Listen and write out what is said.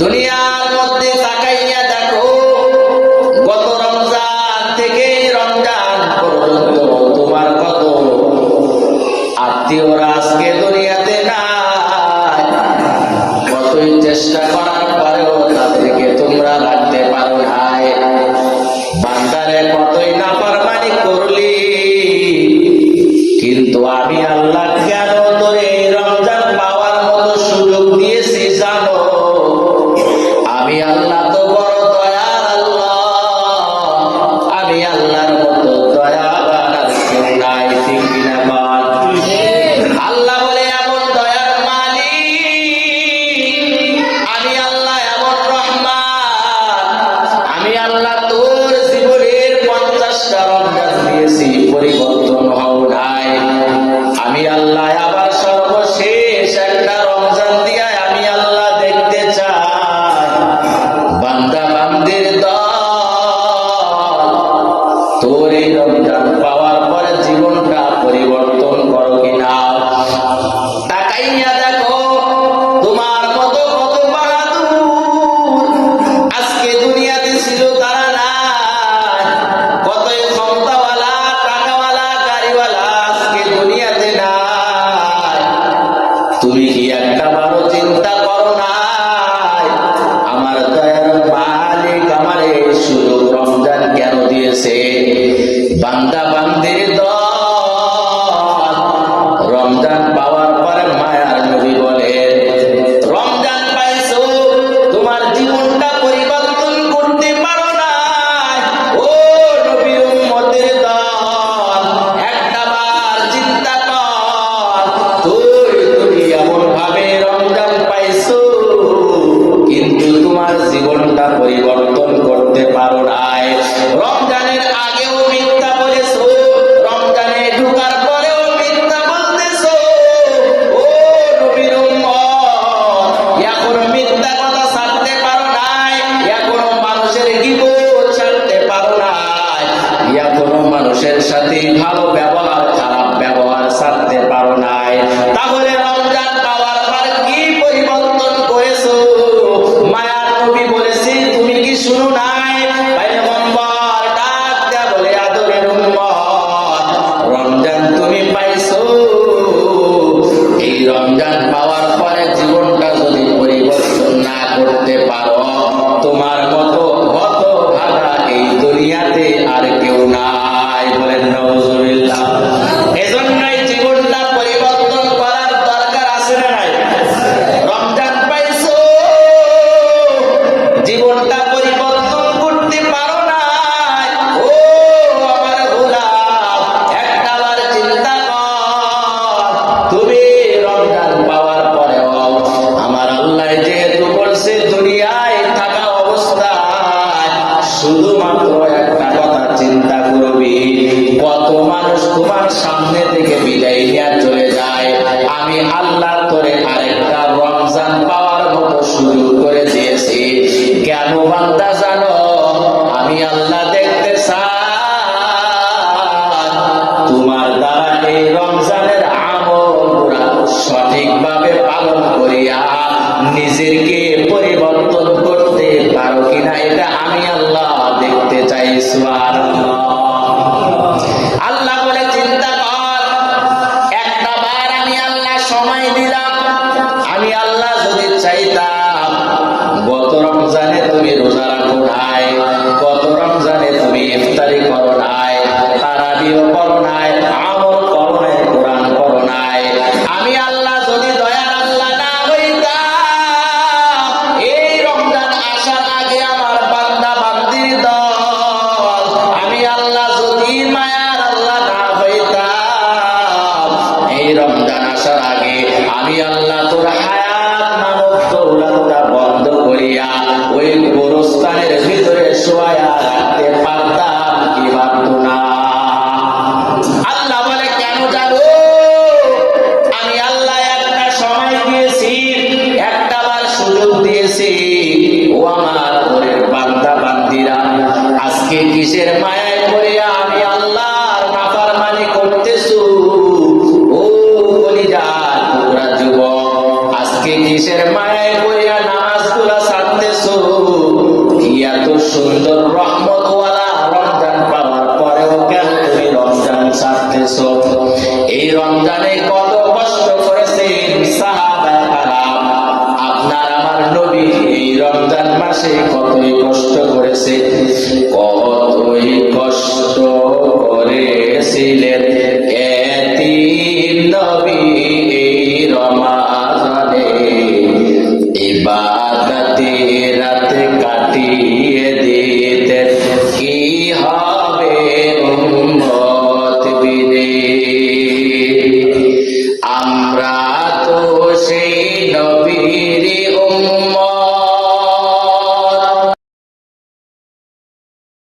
দুনিয়ার মধ্যে তাকাইয়া দেখো, গত রমজান থেকে রমজান পর্যন্ত তোমার কত আত্মীয়রা আজকে দুনিয়াতে নাই। কতই চেষ্টা করার পরেও তাদেরকে তোমরা রাখতে পারো নাই। বান্দারে কতই নাফরমানি করলি, কিন্তু আমি আল্লাহ কেন তোরে রমজান পাওয়ার মতো সুযোগ দিয়েছি জানো? আমি আল্লাহ তো বড় দয়ার আল্লাহ, আমি আল্লাহর মতো দয়াবান আর কেউ নাই। ঠিক কিনা বল? আল্লাহ বলে এমন দয়ার মালিক, আমি আল্লাহ এমন রহমান, আমি আল্লাহ তোর জীবনের 50টা রমজান দিয়েছি, পরিবর্তন হও নাই। আমি আল্লাহ আবার সর্বশেষ একটা রমজান দিয়া আমি আল্লাহ দেখতে চাই বান্দা বান্দির দল তোর এই রমজান পাওয়ার পরে জীবনটা পরিবর্তন করো কিনা। তাকাইয়া দেখো, তোমার মতো কত বাহাদুর আজকে দুনিয়াতে ছিল, তারা নাই। কতই ক্ষমতাওয়ালা, টাকাওয়ালা, গাড়িওয়ালা আজকে দুনিয়াতে নাই। তুমি কি একটা বারো চিন্তা করো নাই আমার দয়ার মালিক আমার এই সুযোগ রমজান কেন দিয়েছে? বান্দা বান্দির দল রমজান পাওয়ার পরে মায়ার নবী বলে, রমজান পাইছো, তোমার জীবনটা পরিবর্তন করতে পারো না। ও নবীর উম্মতের দল, একটা বার চিন্তা কর, তুমি এমন ভাবে রমজান পাইছো কিন্তু তোমার জীবনটা পরিবর্তন করতে পারো নাই। রমজানের আগেও মিথ্যা বলেছো, রমজানে ঢোকার পরেও মিথ্যা বলতেছো। ও নবীর উম্মত, এখনো মিথ্যা কথা ছাড়তে পারো নাই, এখনো মানুষের গীবত ছাড়তে পারো নাই, এখনো মানুষের সাথে ভালো ব্যবহার খারাপ ব্যবহার ছাড়তে পারো নাই। তাহলে রমজান পাওয়ার পর কি পরিবর্তন করেছো? মায়ার নবী বলেছে, তুমি কি শুনো নাই? পয়গম্বর ডাক দেয়া বলে, আদরের উম্মত, রমজান তুমি পাইছো, এই রমজান পাওয়ার পরে জীবনটা যদি পরিবর্তন না করতে পারো, তোমার মতো কত ভাগা এই দুনিয়াতে আর কেউ নাই। বলেন নাউজুবিল্লাহ। এজন্যই জীবনটা পরিবর্তন করার দরকার আছে না নাই? রমজান পাইছো, জীবনটা পরিবর্তন করতে পারো না। ও আমার গোলাম, একটা বার চিন্তা কর, তুমি রমজান পাওয়ার পরেও আমার আল্লাহ যেহেতু বলছে দুনিয়ায় থাকা অবস্থায় শুধুমাত্র একটা কথা চিন্তা করবি, কত মানুষ তোমার সামনে থেকে বিদায় নিয়ে চলে যায়, আমি আল্লাহ তোরে আরেকটা রমজান পাওয়ার মতো সুযোগ করে দিয়েছি। কেন বান্দা জানো? আমি আল্লাহ দেখতে চাই তোমার দ্বারা এই রমজানের আমলগুলো সঠিকভাবে পালন করিয়া নিজেকে পরিবর্তন করতে পারো কিনা, এটা আমি আল্লাহ দেখতে চাই। সুবহানাল্লাহ। আল্লাহ বলে, চিন্তা কর, একটা বার আমি আল্লাহ সময় দিলাম, আমি আল্লাহ যদি চাইতাম গত রমজানে তুমি রোজা রাখো নাই, গত রমজানে তুমি ইফতারি করো নাই, তারাবিও করো নাই, আমল করো নাই, কোরআন করো নাই, আমি আল্লাহ যদি দয়ার আল্লাহ না হইতাম, এই রমজান আসার আগে আমার বান্দা বান্দির দল, আমি আল্লাহ যদি মায়ার আল্লাহ না হইতাম, এই রমজান আসার আগে আমি আল্লাহ তোর হায়াত নামক দৌলতটা বন্ধ করিয়া ওই গোরস্থানের ভিতরে শোয়া রাখতে পারতাম কি পারত না? আল্লাহ বলে, কেন জানো? আমি আল্লাহ একটা সময় দিয়েছি, একটা বার সুযোগ দিয়েছি। ও আমার ওরের বান্দা বান্দিরা, আজকে কিসের মায়ায় পড়িয়া আমি আল্লাহর নাফরমানি করতেছো? ও কলিজার টুকরা যুবক, আজকে কিসের মায়ায় পড়িয়া নামাজগুলা ছাড়তে মাসে